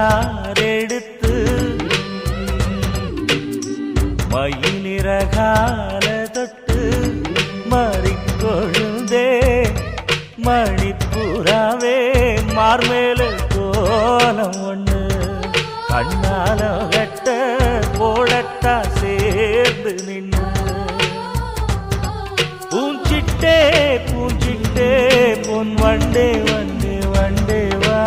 மருதாணிச்சாரெடுத்து மயிலிறகால தொட்டு மறிக்கொழுந்தே மணிப்புறாவே மார்மேல கோலம் ஒண்ணு கண்ணால கட்ட போடட்டா சேர்ந்து நின்று பூஞ்சிட்டே பூஞ்சிட்டே பொன் வண்டே வண்டே வண்டே வா